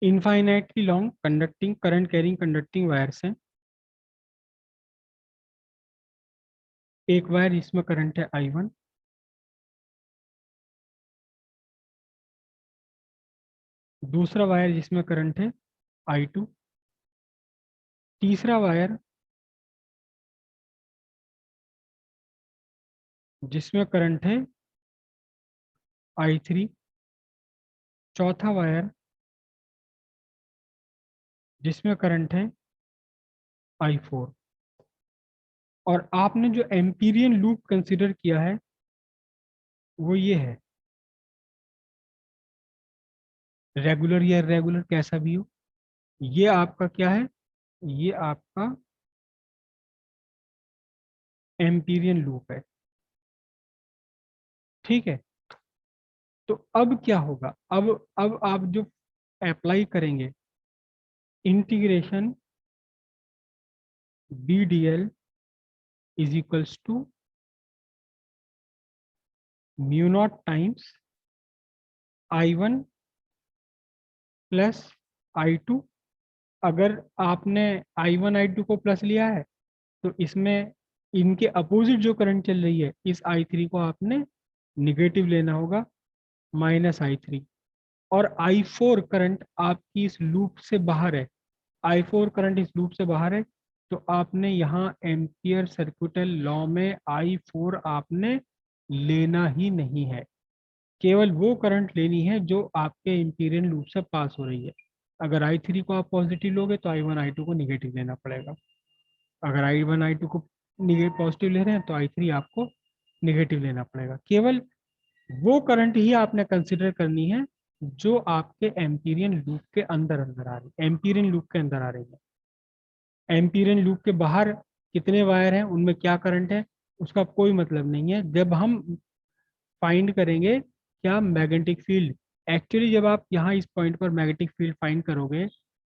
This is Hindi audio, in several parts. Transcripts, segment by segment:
Infinitely long conducting current carrying conducting wires हैं। एक वायर जिसमें करंट है I1, दूसरा वायर जिसमें करंट है I2, तीसरा वायर जिसमें करंट है I3, चौथा वायर जिसमें करंट है I4। और आपने जो एम्पीरियन लूप कंसिडर किया है वो ये है, रेगुलर या इरेगुलर कैसा भी हो, ये आपका क्या है, ये आपका एम्पीरियन लूप है। ठीक है, तो अब क्या होगा, अब आप जो अप्लाई करेंगे integration B D L is equals to mu naught times I1 plus I2। अगर आपने I1 I2 को प्लस लिया है तो इसमें इनके अपोजिट जो करंट चल रही है इस I3 को आपने निगेटिव लेना होगा, -I3। और I4 करंट आपकी इस लूप से बाहर है, I4 करंट इस लूप से बाहर है, तो आपने यहाँ एम्पियर सर्किटल लॉ में I4 आपने लेना ही नहीं है, केवल वो करंट लेनी है जो आपके एम्पीरियन लूप से पास हो रही है। अगर I3 को आप पॉजिटिव लोगे तो I1 I2 को निगेटिव लेना पड़ेगा, अगर I1 I2 को पॉजिटिव ले रहे हैं तो I3 आपको निगेटिव लेना पड़ेगा। केवल वो करंट ही आपने कंसिडर करनी है जो आपके एम्पीरियन लूप के अंदर अंदर आ रही है, एम्पीरियन लूप के अंदर आ रही है। एम्पीरियन लूप के बाहर कितने वायर हैं, उनमें क्या करंट है, उसका कोई मतलब नहीं है। जब हम फाइंड करेंगे क्या मैग्नेटिक फील्ड, एक्चुअली जब आप यहाँ इस पॉइंट पर मैग्नेटिक फील्ड फाइंड करोगे,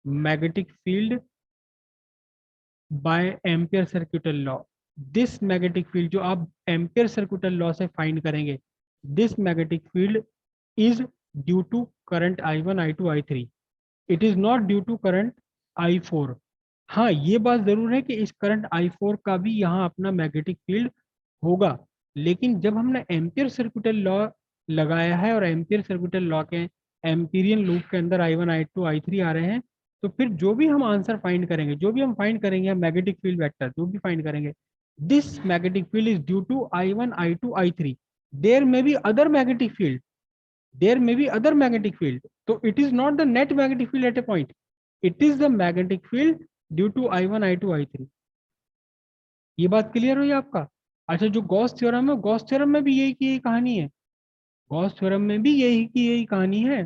magnetic field by Ampere circuital law, this magnetic field जो आप एम्पियर सर्किटल लॉ से फाइंड करेंगे, this magnetic field is due to current I1 I2 I3, it is not due to current I4। हाँ, ये बात जरूर है कि इस करंट I4 का भी यहाँ अपना मैग्नेटिक फील्ड होगा, लेकिन जब हमने एम्पियर सर्किटल लॉ लगाया है और एम्पियर सर्किटल लॉ के एम्पीरियन लूप के अंदर I1 I2 I3 आ रहे हैं, तो फिर जो भी हम आंसर फाइंड करेंगे, जो भी हम फाइंड करेंगे मैग्नेटिक फील्ड वेक्टर जो भी फाइंड करेंगे, this magnetic field is due to I1 I2 I3। There may be other magnetic field, there may be other magnetic field, so it is not the net magnetic field at a point, it is the magnetic field due to I1 I2 I3। ये बात क्लियर हुई आपका? अच्छा, जो गॉस थ्योरम है, गॉस थ्योरम में भी यही की यही कहानी है, गॉस थ्योरम में भी यही की यही कहानी है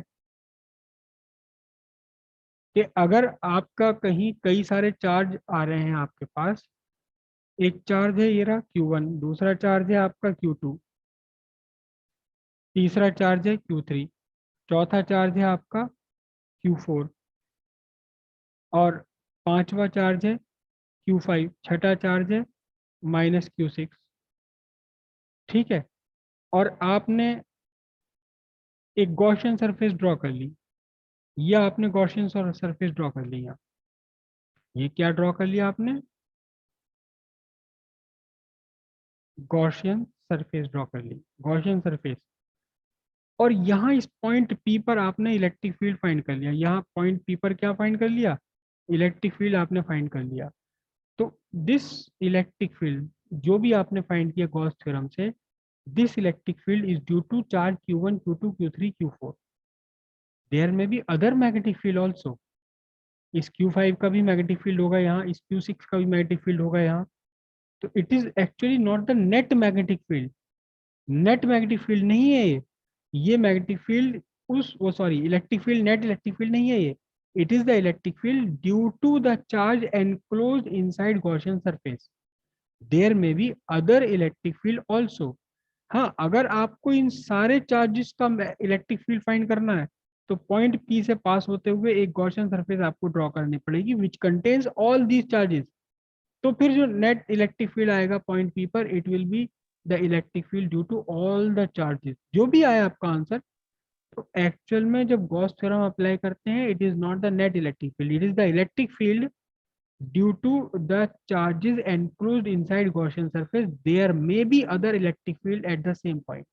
कि अगर आपका कहीं कई सारे चार्ज आ रहे हैं आपके पास, एक चार्ज है ये रहा Q1, दूसरा चार्ज है आपका Q2, तीसरा चार्ज है Q3, चौथा चार्ज है आपका Q4, और पांचवा चार्ज है Q5, छठा चार्ज है -Q6। ठीक है, और आपने एक गॉसियन सरफेस ड्रॉ कर ली, या आपने गॉसियन सरफेस ड्रॉ कर लिया, ये क्या ड्रॉ कर लिया आपने, गॉसियन सरफेस ड्रॉ कर ली, गॉसियन सरफेस। और यहाँ इस पॉइंट P पर आपने इलेक्ट्रिक फील्ड फाइंड कर लिया, यहाँ पॉइंट P पर क्या फाइंड कर लिया, इलेक्ट्रिक फील्ड आपने फाइंड कर लिया। तो दिस इलेक्ट्रिक फील्ड जो भी आपने फाइंड किया गॉस थ्योरम से, this electric field is due to charge Q1 Q2 Q3 Q4। There may be other magnetic field also, इस Q5 का भी मैग्नेटिक फील्ड होगा यहाँ, इस Q6 का भी मैग्नेटिक फील्ड होगा यहाँ। तो it is actually not the net magnetic field, net magnetic field नहीं है ये मैग्नेटिक फील्ड उस वो sorry electric field, net electric field नहीं है ये, it is the electric field due to the charge enclosed inside Gaussian surface. There may be other electric field also. हाँ, अगर आपको इन सारे चार्जेस का इलेक्ट्रिक फील्ड फाइंड करना है तो पॉइंट P से पास होते हुए एक गॉसियन सरफेस आपको ड्रॉ करनी पड़ेगी which contains all these charges. तो फिर जो नेट इलेक्ट्रिक फील्ड आएगा पॉइंट P पर, it will be the electric field due to all the charges, जो भी आया आपका आंसर तो एक्चुअल में जब गॉस थ्योरम अप्लाई करते हैं, it is not the net electric field, it is the electric field due to the charges enclosed inside Gaussian surface, there may be other electric field at the same point.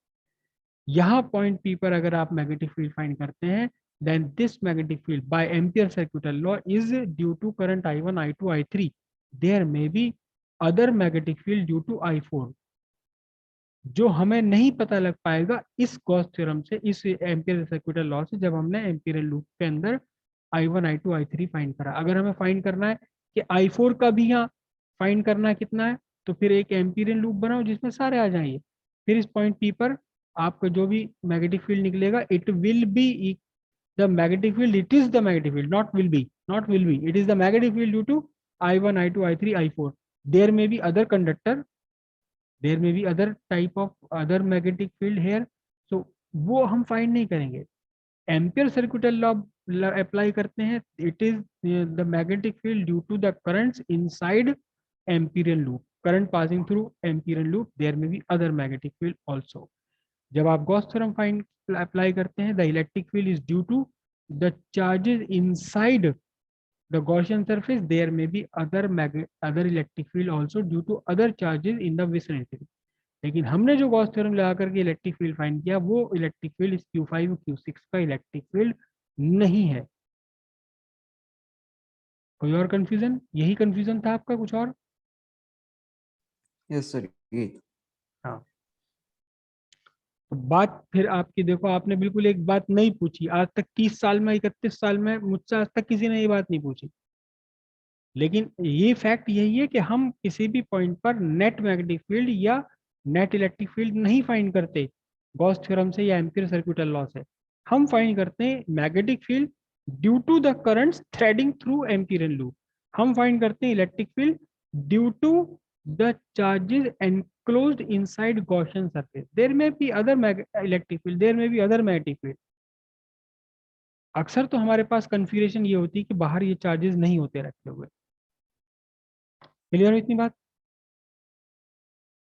यहाँ पॉइंट पी पर अगर आप मैग्नेटिक फील्ड फाइंड करते हैं, then this magnetic field by Ampere circular law is due to current I1, I2, I3, there may be other magnetic field due to I4, जो हमें नहीं पता लग पाएगा इस गॉस थ्योरम से, इस एम्पियर सर्कुलर लॉ से, जब हमने एम्पियरल लूप के अंदर I1, I2, I3 फाइंड करा। अगर हमें फाइंड करना है कि I4 का भी यहाँ फाइंड करना है कितना है, तो फिर एक एम्पियरल लूप बनाओ जिसमें सारे आ जाएंगे। फिर इस पॉइंट पी पर आपका जो भी मैग्नेटिक फील्ड निकलेगा, it will be the magnetic field, it is the magnetic field, not will be, it is the magnetic field due to I1, I2, I3, I4। There may be other conductor, there may be other type of other magnetic field here, so वो हम फाइंड नहीं करेंगे। एम्पियर सर्कुलर लॉ अप्लाई करते हैं, it is the magnetic field due to the currents inside Amperian loop, current passing through Amperian loop, there may be other magnetic field also. जब आप गॉस थ्योरम फाइंड अप्लाई करते हैं, the electric field is due to the charges inside the Gaussian surface, there may be other electric field also due to other charges in the vicinity। लेकिन हमने जो गॉस थ्योरम लगा करके इलेक्ट्रिक फील्ड फाइंड किया, वो इलेक्ट्रिक फील्ड इस Q5 Q6 का इलेक्ट्रिक फील्ड नहीं है। कोई और कंफ्यूजन? यही कंफ्यूजन था आपका, कुछ और? यस सर, ये हाँ, तो बात फिर आपकी देखो, आपने बिल्कुल एक बात नहीं पूछी आज तक, 30 साल में 31 साल में मुझसे आज तक किसी ने ये बात नहीं पूछी, लेकिन ये फैक्ट यही है कि हम किसी भी पॉइंट पर नेट मैग्नेटिक फील्ड या नेट इलेक्ट्रिक फील्ड नहीं फाइंड करते गॉस थ्योरम से या एम्पियर सर्कुलर लॉ से। हम फाइंड करते हैं magnetic field due to the currents threading through Amperian loop. हम फाइंड करते हैं electric field due to the charges enclosed inside Gaussian surface, there may be other electric field, there may be other magnetic field। अक्सर तो हमारे पास कन्फिग्रेशन ये होती है कि बाहर ये चार्जेस नहीं होते रखे हुए। क्लियर हो इतनी बात?